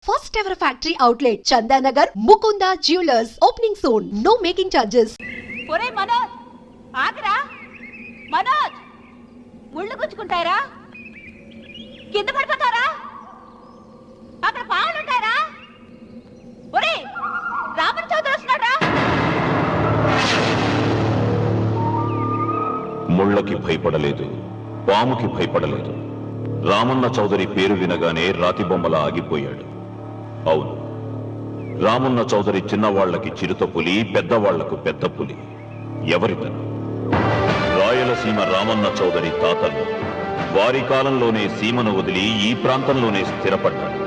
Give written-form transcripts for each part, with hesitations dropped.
first ever factory outlet, Chandanagar, Mukunda Jewelers, opening soon. No making charges. ఒరే మనోజ్, ఆగరా మనోజ్, ముళ్ళు గుచ్చుకుంటారా? కింద పడిపోతారా? అక్కడ పావులుంటారా? ఒరే రామన్ చౌదరి వస్తున్నాడా? ముళ్ళకి భయపడలేదు, పాముకి భయపడలేదు. రామన్న చౌదరి పేరు వినగానే రాతి బొమ్మలా ఆగిపోయాడు. అవును, రామన్న చౌదరి చిన్నవాళ్లకి చిరుత పులి, పెద్దవాళ్లకు పెద్ద పులి. ఎవరితను? రాయలసీమ రామన్న చౌదరి తాతలు వారి కాలంలోనే సీమను వదిలి ఈ ప్రాంతంలోనే స్థిరపడ్డారు.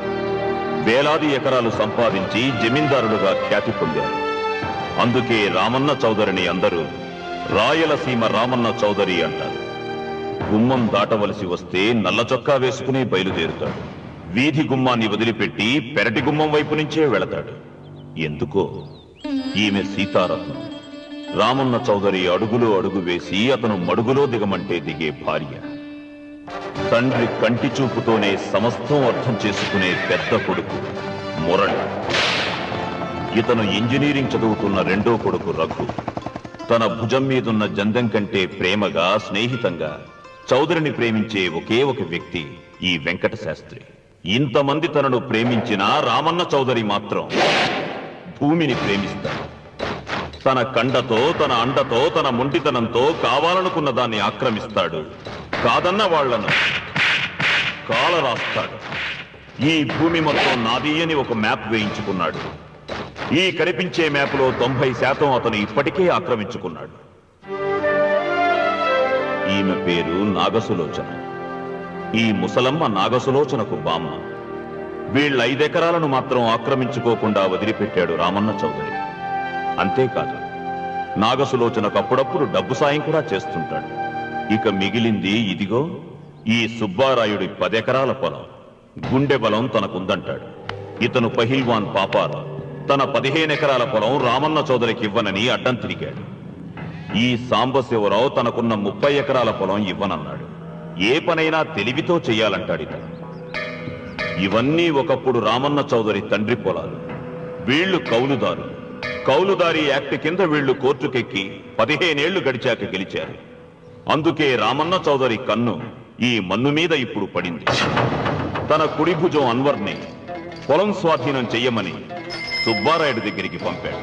వేలాది ఎకరాలు సంపాదించి జమీందారులుగా ఖ్యాతి పొందారు. అందుకే రామన్న చౌదరిని అందరూ రాయలసీమ రామన్న చౌదరి అంటారు. గుమ్మం దాటవలసి వస్తే నల్ల చొక్కా వేసుకుని బయలుదేరుతాడు. వీధి గుమ్మాన్ని వదిలిపెట్టి పెరటి గుమ్మం వైపు నుంచే వెళతాడు. ఎందుకో, ఈమె సీతారత్నం. రామన్న చౌదరి అడుగులో అడుగు వేసి అతను మడుగులో దిగమంటే దిగే భార్య. తండ్రి కంటి చూపుతోనే సమస్తం అర్థం చేసుకునే పెద్ద కొడుకు మురళి. ఇతను ఇంజనీరింగ్ చదువుతున్న రెండో కొడుకు రఘు. తన భుజం మీదున్న జందెం కంటే ప్రేమగా, స్నేహితంగా చౌదరిని ప్రేమించే ఒకే ఒక వ్యక్తి ఈ వెంకట శాస్త్రి. ఇంతమంది తనను ప్రేమించిన రామన్న చౌదరి మాత్రం భూమిని ప్రేమిస్తాడు. తన కండతో, తన అండతో, తన మొండితనంతో కావాలనుకున్న దాన్ని ఆక్రమిస్తాడు. కాదన్న వాళ్లను కాలరాస్తాడు. ఈ భూమి మొత్తం నాది అని ఒక మ్యాప్ వేయించుకున్నాడు. ఈ కనిపించే మ్యాప్లో 90% అతను ఇప్పటికే ఆక్రమించుకున్నాడు. ఈమె పేరు నాగసులోచన. ఈ ముసలమ్మ నాగసులోచనకు బామ్మ. వీళ్ళ 5 ఎకరాలను మాత్రం ఆక్రమించుకోకుండా వదిలిపెట్టాడు రామన్న చౌదరి. అంతేకాదు, నాగసులోచనకు అప్పుడప్పుడు డబ్బు సాయం కూడా చేస్తుంటాడు. ఇక మిగిలింది ఇదిగో ఈ సుబ్బారాయుడి 10 ఎకరాల పొలం. గుండె బలం తనకుందంటాడు. ఇతను పహిల్వాన్ పాపారావు తన 15 ఎకరాల పొలం రామన్న చౌదరికి ఇవ్వనని అడ్డం తిరిగాడు. ఈ సాంబశివరావు తనకున్న 30 ఎకరాల పొలం ఇవ్వనన్నాడు. ఏ పనైనా తెలివితో చెయ్యాలంటాడు ఇతను. ఇవన్నీ ఒకప్పుడు రామన్న చౌదరి తండ్రి పొలాలు. వీళ్లు కౌలుదారు. కౌలుదారీ యాక్ట్ కింద వీళ్లు కోర్టుకెక్కి 15 ఏళ్లు గడిచాక గెలిచారు. అందుకే రామన్న చౌదరి కన్ను ఈ మన్ను మీద ఇప్పుడు పడింది. తన కుడి భుజం అన్వర్ని పొలం స్వాధీనం చెయ్యమని సుబ్బారాయుడి దగ్గరికి పంపాడు.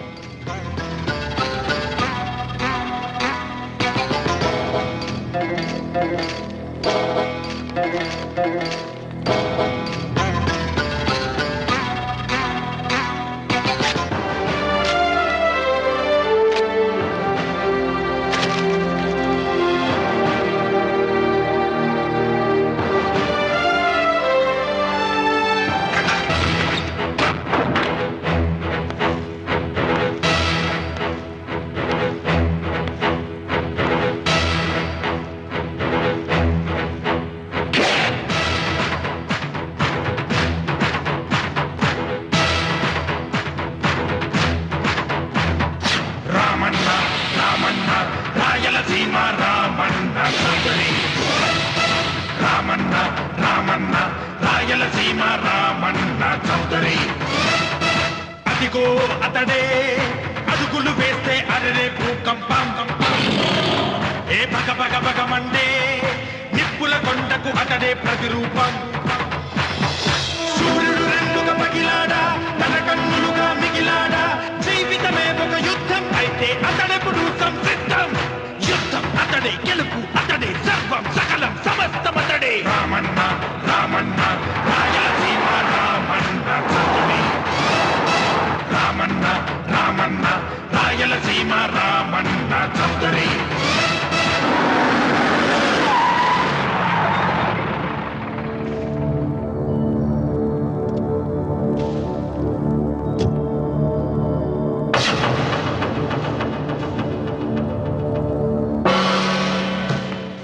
రాయలసీమ రామన్న చౌదరి. రామన్న రామన్న రాయలసీమ రామన్న చౌదరి. అదిగో అతడే అడుగులు వేస్తే అరరే భూకంపం. ఏ భగ భగ భగమండే నిప్పుల కొండకు అతడే ప్రతిరూపం. సూర్యుడు రెండుగా పగిలాడా, తన కన్నులుగా మిగిలాడా. జీవితమే ఒక యుద్ధం అయితే అతడెప్పుడు సంసిద్ధం. యుద్ధం అతడే, గెలుపు అతడే, సర్వం సకలం సమస్తం అతడే. రామన్న రామన్న రాయలసీమ రామన్న చౌదరి. రామన్న రామన్న రాయలసీమ రామన్న చౌదరి.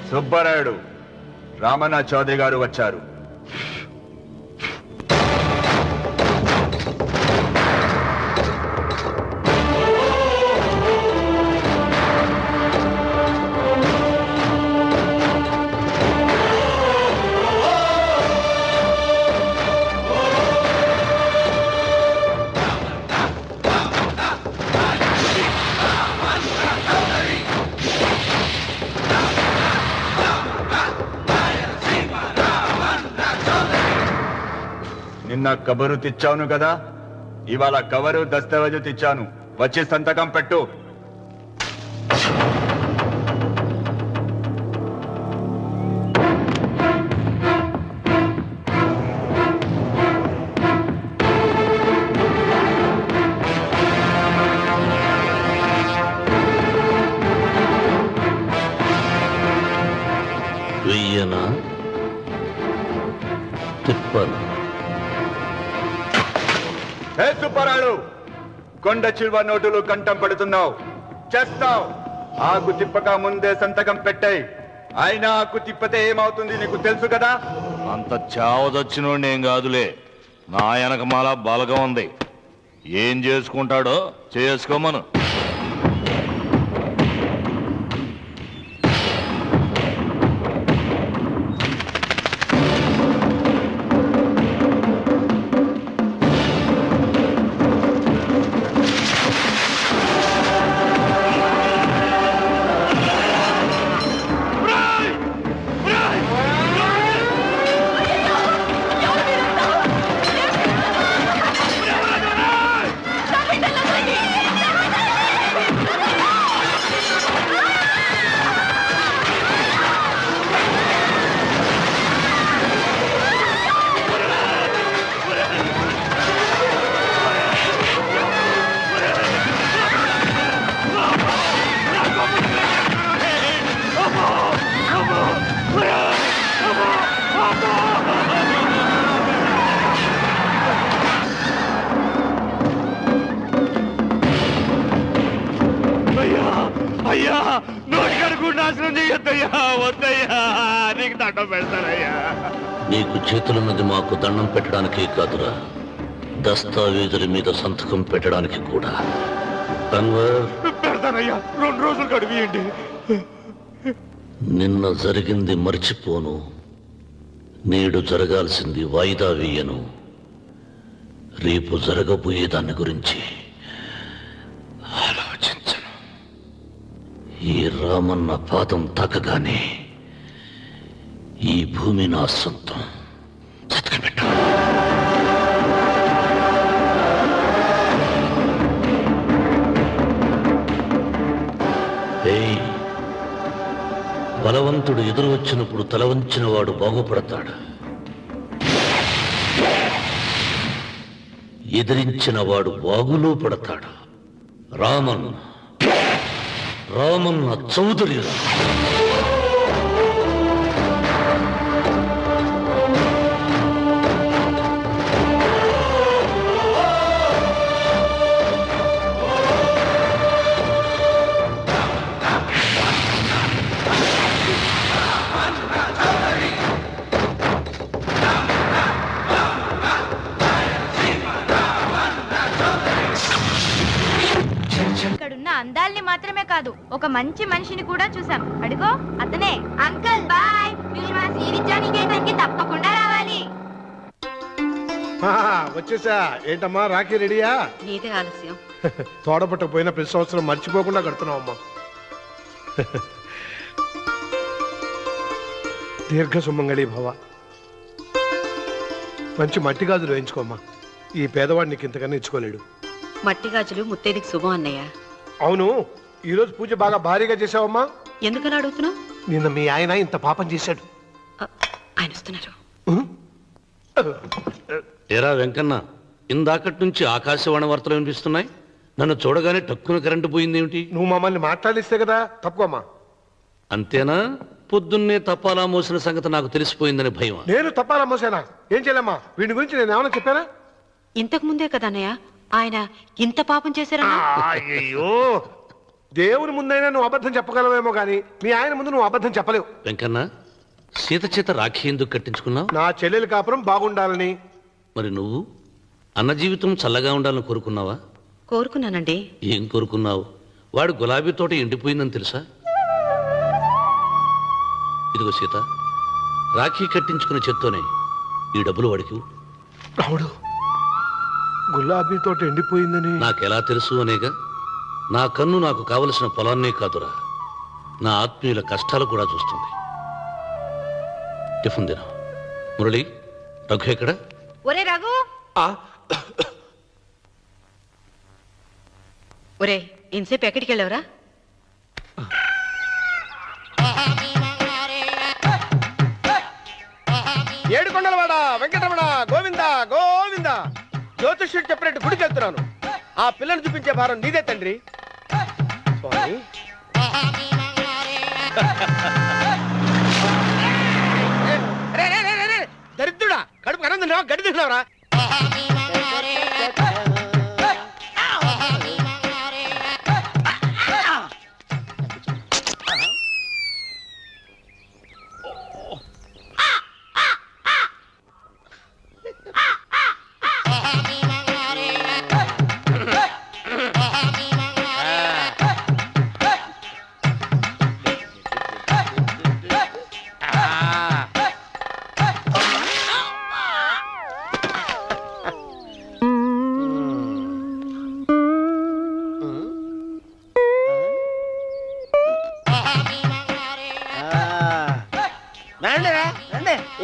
సుబ్బారాయుడు, రామన్న చౌదరి గారు వచ్చారు. నిన్న కబరు తెచ్చాను కదా, ఇవాళ కవరు దస్తావేజు తెచ్చాను. వచ్చి సంతకం పెట్టు. వెయ్యనా తిప్పను? హే సుబ్బారాయుడు, కొండ చిల్వ నోటులు కంఠం పడుతున్నావు, చేస్తావు. ఆకు తిప్పక ముందే సంతకం పెట్టాయి. అయినా ఆకు తిప్పతే ఏమవుతుంది నీకు తెలుసు కదా. అంత చావదొచ్చినోడిని ఏం కాదులే, నా వెనకమాల బలగం ఉంది. ఏం చేసుకుంటాడో చేసుకోమను. అయ్యా, నోటి కడుకు నాశనం చేయొద్దయ్యా, వద్దయ్యా, నీకు దండం పెడతానయ్యా. నీకు చేతులున్నది మాకు దండం పెట్టడానికి కాదురా, దస్తావేజుల మీద సంతకం పెట్టడానికి కూడా. అన్వర్, పెడతానయ్యా, 2 రోజులు గడిపియండి. నిన్న జరిగింది మర్చిపోను, నేడు జరగాల్సింది వాయిదా వేయను. రేపు జరగబోయే దాని గురించి ఆలోచించను. ఈ రామన్న పాదం తాకగానే ఈ భూమి నా సొంతం. చతకబెట్టు. బలవంతుడు ఎదురు వచ్చినప్పుడు తల వంచిన వాడు బాగుపడతాడు, ఎదిరించిన వాడు బాగులో పడతాడు. రామన్న చౌదరి. ఇక్కడున్న అందాల్ని మాత్రమే కాదు, ఒక మంచి మనిషిని కూడా చూసాం. అడుగో అతనే. అంకుల్ బాయ్, మీరు మా శ్రీవిద్యాని గేటానికి తప్పకుండా రావాలి. వచ్చేసా. ఏంటమ్మా రాఖీ రెడీయా? నీదే ఆలస్యం. తోడపట్టకపోయినా ప్రతి సంవత్సరం మర్చిపోకుండా కడుతున్నావు అమ్మా. దీర్ఘ సుమంగళి భవ. మంచి మట్టి గాజులు వేయించుకోమ్మా. ఈ పేదవాడు నీకు ఇంతకన్నా ఇచ్చుకోలేడు. మట్టి గాజులు ముత్తేదికి శుభం అన్నయ్య. అవును, ఈరోజు పూజ బాగా భారీగా చేసావమ్మా. ఎందుకలా అడుగుతున్నావు? నిన్న మీ ఆయన ఇంత పాపం చేశాడు. ఆయన వస్తున్నారు. ఎరా వెంకన్న, ఇందాకటి నుంచి ఆకాశవాణి వార్తలు వినిపిస్తున్నాయి. నన్ను చూడగానే టక్కున కరెంటు పోయిందేమిటి? నువ్వు మమ్మల్ని మాట్లాడిస్తే కదా. తప్పుకోమ్మా. అంతేనా? పొద్దున్నే తపాలా మోసిన సంగతి నాకు తెలిసిపోయిందని భయం. నేను తప్పాలా మోసానా? ఏం చేయలేమ్మా. వీడి గురించి నేను ఏమైనా చెప్పానా? ఇంతకు ముందే కదా అన్నయ్య ఆయన ఇంత పాపం చేశారా? అయ్యో, దేవుని ముందైనా నువ్వు అబద్ధం చెప్పగలవేమో గానీ మీ ఆయన ముందు నువ్వు అబద్ధం చెప్పలేవు. వెంకన్న, సీత చేత రాఖీ ఎందుకు కట్టించుకున్నావు? నా చెల్లెలి కాపురం బాగుండాలని. మరి నువ్వు అన్న జీవితం చల్లగా ఉండాలని కోరుకున్నావా? కోరుకున్నానండి. ఏం కోరుకున్నావు? వాడు గులాబీ తోట ఎండిపోయిందని తెలుసా? ఇదిగో సీత, రాఖీ కట్టించుకున్న చేత్తోనే ఈ డబ్బులు వాడికి. రాముడు, గులాబీ తోట ఎండిపోయిందని నాకెలా తెలుసు అనేగా. నా కన్ను నాకు కావలసిన పొలాన్నే కాదురా, నా ఆత్మీయుల కష్టాలు కూడా చూస్తుంది. టిఫిన్ తిన. మురళి, రఘు ఎక్కడ? ఒరే రఘు, ఒరే ఇంతసేపు ఎక్కడికి వెళ్ళావురా? ఏడుకొండలవాడ వెంకటరమణ గోవింద గోవింద. జ్యోతిష్యుడు చెప్పినట్టు గుడికి వెళ్తున్నాను. ఆ పిల్లని చూపించే భారం నీదే తండ్రి. స్వామి దరిద్రుడా, కడుపు అన్నం తిన్నావా గడి తిన్నావురా?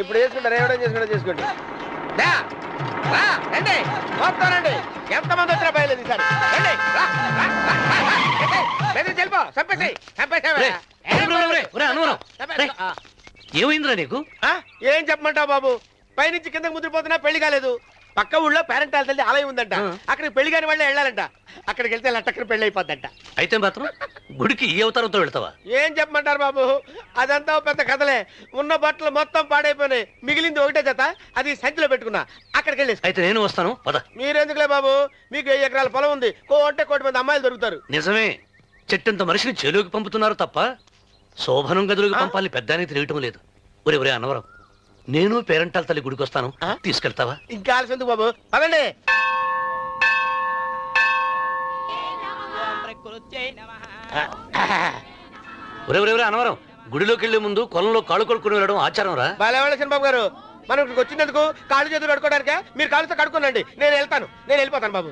ఇప్పుడు చేసుకుంటారు, ఏమైనా చేసుకోండి. రండి వస్తానండి. ఎంతమంది వచ్చినా బయలుదేరి ఈసారి రండి. చెల్పో ఏమైందిరా నీకు? ఏం చెప్పమంటావు బాబు? పైనుంచి కిందకి ముద్రపోతున్నా పెళ్లి కాలేదు. పక్క ఊళ్ళో పేరెంట్ తల్లి ఆలయం ఉందంట. అక్కడికి పెళ్లి కాని వాళ్ళే వెళ్ళాలంట. అక్కడికి వెళ్తే లట్టక్కన పెళ్లి అయిపోద్దంట. అయితే మాత్రం గుడికి ఈ అవతారంతో వెళ్తావా? ఏం చెప్పమంటారు బాబు, అదంతా పెద్ద కథలే. ఉన్న బట్టలు మొత్తం పాడైపోయినాయి. మిగిలింది ఒకటే జత, అది సంచిలో పెట్టుకున్నా. అక్కడికి వెళ్ళేసి అయితే నేను వస్తాను పద. మీరెందుకులే బాబు, మీకు 10 ఎకరాల పొలం ఉంది. కోటి మంది అమ్మాయిలు దొరుకుతారు. నిజమే, చెట్టంత మనిషిని చేలోకి పంపుతున్నారు తప్ప శోభనం గదిలోకి పంపాలని పెద్దానికి తెలియటం లేదు. ఒరే అన్నవరం, నేను పేరంటాల తల్లి గుడికి వస్తాను, తీసుకెళ్తావా? ఇంకా ఆలస్యం ఎందుకు బాబు, పదండి. ఒరే అన్నవరం, గుడిలోకి వెళ్లే ముందు కొలంలో కాళ్ళు కొడుకుని వెళ్ళడం ఆచారం రా. బాలేవాళ్ళ బాబు గారు, మనం ఇక్కడికి వచ్చినందుకు కాళ్ళు చేతులు కడుక్కోవడానికే. మీరు కాళ్ళతో కడుక్కోనండి, నేను వెళ్తాను. నేను వెళ్ళిపోతాను బాబు.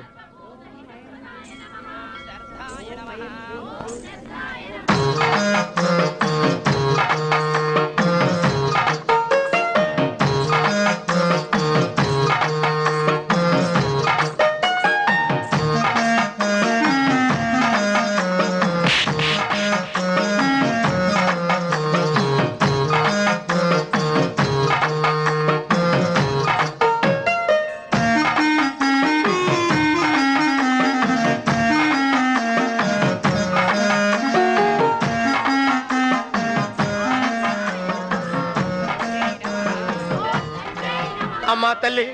అమ్మా తల్లి,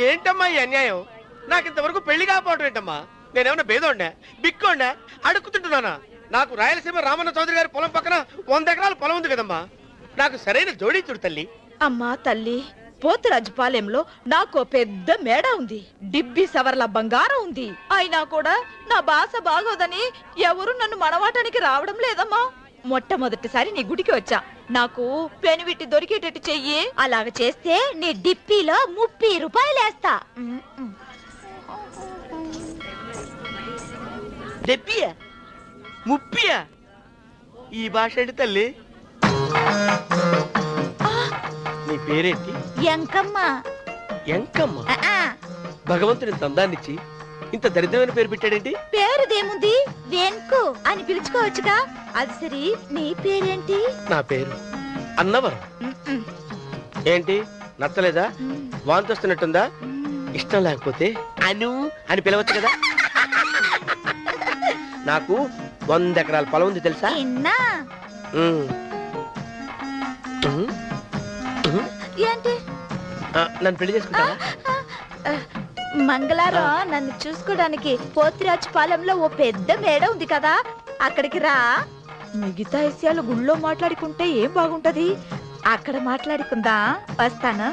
ఏంటమ్మా ఈ అన్యాయం? నాకు ఇంతవరకు పెళ్లి కాకపోవడం ఏంటమ్మా? నేనేమన్నా బేదోండా, బిక్కోండా, అడుక్కుతుంటున్నానా? నాకు రాయలసీమ రామన్న చౌదరి గారి పొలం పక్కన 100 ఎకరాల పొలం ఉంది కదమ్మా. నాకు సరైన జోడీ చూడు తల్లి. అమ్మా తల్లి, పోతురాజుపాలెంలో నాకు పెద్ద మేడ ఉంది. డిబ్బి సవర్ల బంగారం ఉంది. అయినా కూడా నా భాష బాగోదని ఎవరు నన్ను మనవాటానికి రావడం లేదమ్మా. మొట్టమొదటిసారి నీ గుడికి వచ్చా. నాకు పెనివిట్టి దొరికేటట్టు చెయ్యి. అలాగ చేస్తే నీ డిప్పీలో 30 రూపాయలు వేస్తా. డెబ్బియా 30? ఈ భాష ఏంటి తల్లి? నీ పేరేంటి? ఎంకమ్మ. ఎంకమ్మ? భగవంతుని తందాన్నిచ్చి ఇంత దరిద్రమైన పేరు పెట్టాడేంటి? పేరుదేముంది, వెంకు అని పిలుచుకోవచ్చుగా. అది సరి, నీ పేరేంటి? నా పేరు అన్నవరం. ఏంటి నచ్చలేదా? వాంతి వస్తున్నట్టుందా? ఇష్టం లేకపోతే అను అని పిలవచ్చు కదా. నాకు 100 ఎకరాల పొలం ఉంది తెలుసా? ఏంటి? నన్ను పెళ్లి చేసుకుంటావా? మంగళారం నన్ను చూసుకోవడానికి పోతిరాజుపాలెంలో ఓ పెద్ద మేడ ఉంది కదా, అక్కడికి రా. మిగతా విషయాలు గుళ్ళో మాట్లాడుకుంటే ఏం బాగుంటది, అక్కడ మాట్లాడుకుందా. వస్తాను.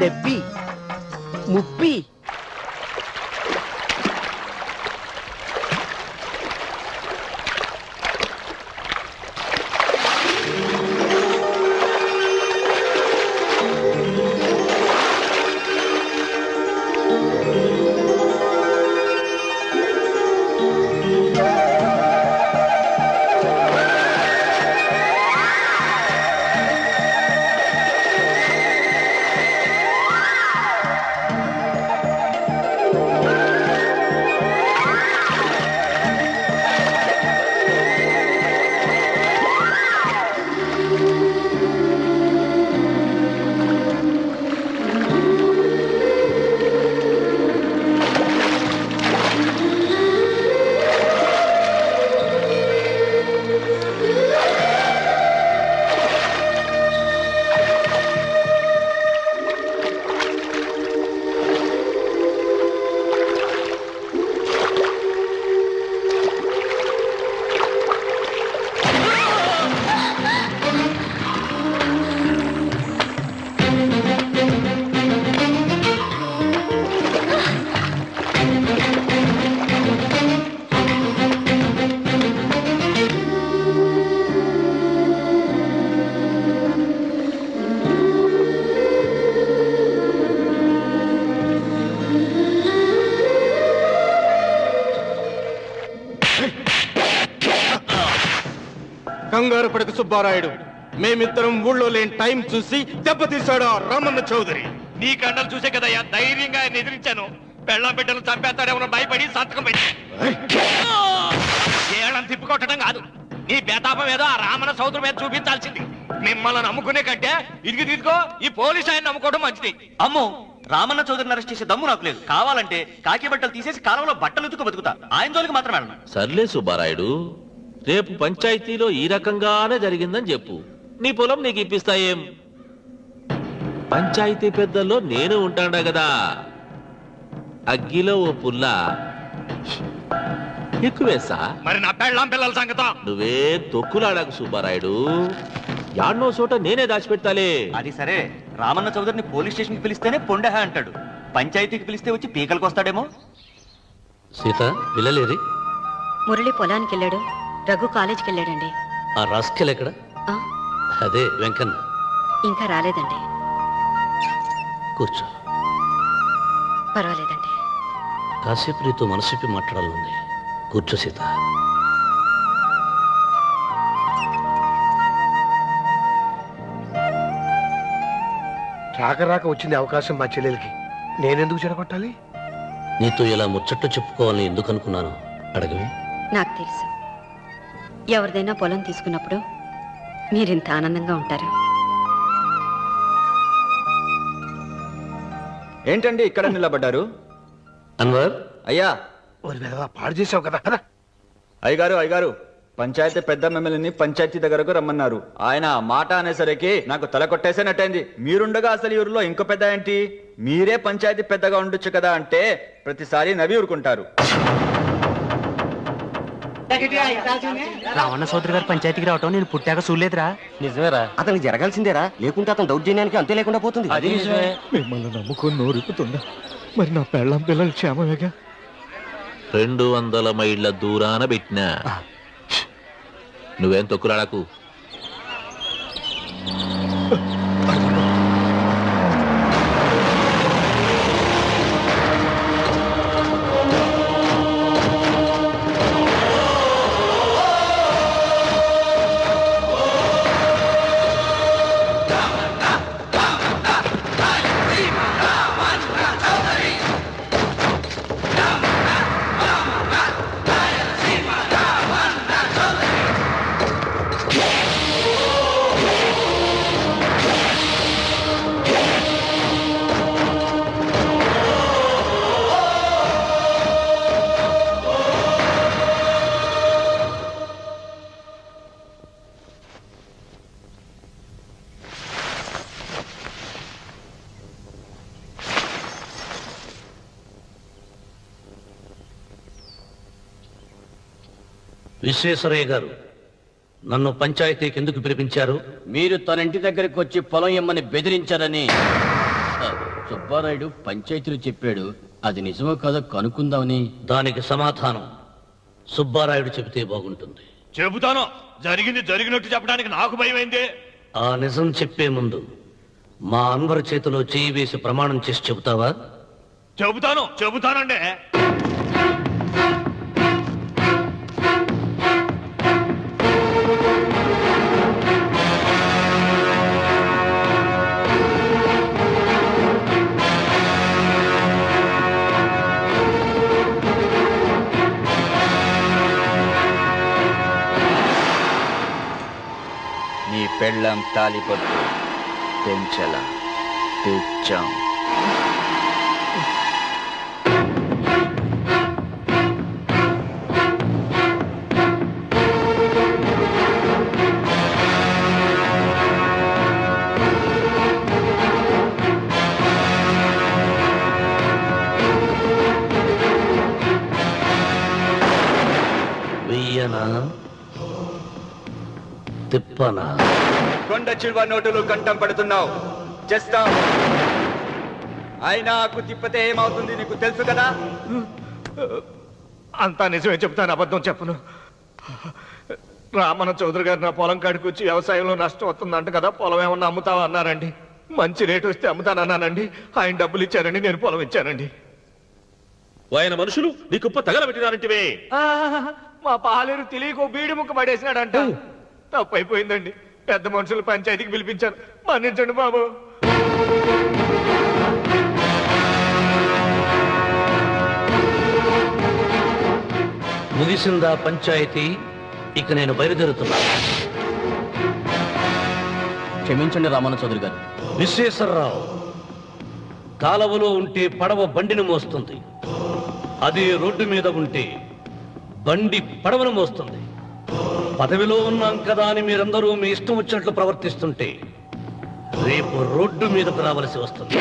డెబ్బి 30. కంగారు పడక సుబ్బారాయుడు, మేమిద్దరం ఊళ్ళో లేని టైం చూసి దెబ్బతీశాడు ఆ రామన్న చౌదరి. నీ కండలు చూసే కదయ్యా ధైర్యంగా ఆయన ఎదిరించాను. పెళ్ళం బిడ్డలు చంపేస్తాడేమో భయపడి సంతకం పెట్టి ఏళ్ళని తిప్పుకొట్టడం కాదు, నీ బేతాపం ఏదో ఆ రామన్న సోదరు మీద చూపించాల్సింది. మిమ్మల్ని నమ్ముకునే కంటే ఇదిగో ఈ పోలీస్ ఆయన నమ్ముకోవడం మంచిది. అమ్మో, రామన్న చౌదరిని అరెస్ట్ చేసే దమ్ము నాకు లేదు. కావాలంటే కాకి బట్టలు తీసేసి కాలంలో బట్టలు ఉతుకు బతుకుతా. ఆయన జోలికి మాత్రం వెళ్ళను. సర్లే సుబ్బారాయుడు, రేపు పంచాయతీలో ఈ రకంగానే జరిగిందని చెప్పు, నీ పొలం నీకు ఇప్పిస్తాయేం? పంచాయతీ పెద్దల్లో నేను ఉంటాడా కదా, అగ్గిలో ఓ పుల్ల ఎక్కువేసా. మరి నా పెళ్ళం పిల్లల సంగతం నువ్వే తొక్కులాడాకు సుబ్బారాయుడు, యాడ్నో చోట నేనే దాచిపెట్టాలే. అది సరే, రామన్న చౌదరిని పోలీస్ స్టేషన్ కి పిలిస్తేనే పొండహ అంటాడు. పంచాయతీకి పిలిస్తే వచ్చి పీకలకు వస్తాడేమో. సీత పిల్లలేరి? మురళి పొలానికి వెళ్ళాడు, రఘు కాలేజీకి వెళ్ళాడండి. ఆ రాస్కెల్ ఎక్కడ? ఆ, అదే వెంకన్న. ఇంకా రాలేదండి. కూర్చో. పర్వాలేదండి. కాసేపు నీతో మనసిప్పి మాట్లాడాలనుంది. కూర్చో సీత. రాక వచ్చింది అవకాశం మా చెల్లెలకి, నేనెందుకు చెడగొట్టాలి? నీతో ఇలా ముచ్చట్టు చెప్పుకోవాలని ఎందుకు అనుకున్నాను అడగవే. నాకు తెలుసు, ఎవరిదైనా పొలం తీసుకున్నప్పుడు మీరింత ఆనందంగా ఉంటారు. ఏంటండి ఇక్కడ నిలబడ్డారు? అన్వర్, అయ్యా. పాడు చేసావు కదా. అయ్యగారు, పంచాయతీ పెద్ద మిమ్మల్ని పంచాయతీ దగ్గరకు రమ్మన్నారు. ఆయన మాట అనేసరికి నాకు తల కొట్టేసేనట్టయింది. మీరుండగా అసలు ఊరిలో ఇంకో పెద్ద ఏంటి? మీరే పంచాయతీ పెద్దగా ఉండొచ్చు కదా అంటే ప్రతిసారి నవ్వి ఊరుకుంటారు. రావణ సోదరి గారు పంచాయతీకి రావటం నేను పుట్టాక చూడలేదురా. నిజమేరా, అతనికి జరగాల్సిందేరా, లేకుంటే అతను దౌర్జన్యానికి అంతే లేకుండా పోతుంది. అది నిజమే. మిమ్మల్ని నమ్ముకొని నోరుకుతుందా? మరి నా పెళ్ళం పిల్లలు క్షేమమేగా? 200 మైళ్ళ దూరాన పెట్టినా. నువ్వేం తొక్కులాడకు. విశ్వేశ్వరయ్య గారు, నన్ను పంచాయతీకి ఎందుకు పిలిపించారు? మీరు తన ఇంటి దగ్గరికి వచ్చి పొలం ఇమ్మని బెదిరించారని సుబ్బారాయుడు పంచాయతీలో చెప్పాడు. అది నిజమో కాదో కనుక్కుందామని. దానికి సమాధానం సుబ్బారాయుడు చెబితే బాగుంటుంది. చెబుతాను. జరిగింది జరిగినట్టు చెప్పడానికి నాకు భయమైంది. ఆ నిజం చెప్పే ముందు మా అన్వర్ చేతిలో చేయి వేసి ప్రమాణం చేసి చెబుతావా? చెబుతానండి. నీ పెళ్ళం తాలిపొట్టు పెంచల తెచ్చాం. వెయ్యనా తిప్పనా? కొండ చిల్వ నోటులు కంఠం పడుతున్నావు. చేస్తావు. ఆయనకు తిప్పితే ఏమవుతుంది నీకు తెలుసు కదా. అంతా నిజమే చెప్తాను, అబద్ధం చెప్పను. రామన్న చౌదరి గారు నా పొలం కాడికి వచ్చి వ్యవసాయంలో నష్టం వస్తుందంట కదా, పొలం ఏమన్నా అమ్ముతావా అన్నారండి. మంచి రేటు వస్తే అమ్ముతానన్నానండి. ఆయన డబ్బులు ఇచ్చారండి, నేను పొలం ఇచ్చానండి. ఆయన మనుషులు నీ కుప్ప తగలబెట్టినారంటివే. మా పాలేరు తెలియకో బీడి ముక్క పడేసినాడంట. తప్పు అయిపోయిందండి. పెద్ద మనుషులు పంచాయతీకి పిలిపించారు, మన్నించండి బాబు. ముగిసిందా పంచాయతీ? ఇక నేను బయలుదేరుతున్నా. క్షమించండి రామన్న చౌదరి గారు. విశ్వేశ్వరరావు, కాలవలో ఉంటే పడవ బండిని మోస్తుంది, అదే రోడ్డు మీద ఉంటే బండి పడవను మోస్తుంది. పదవిలో ఉన్నాం కదా అని మీరందరూ మీ ఇష్టం వచ్చినట్లు ప్రవర్తిస్తుంటే రేపు రోడ్డు మీదకు రావలసి వస్తుంది.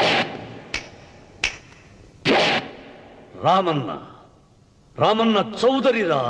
రామన్న చౌదరిరా.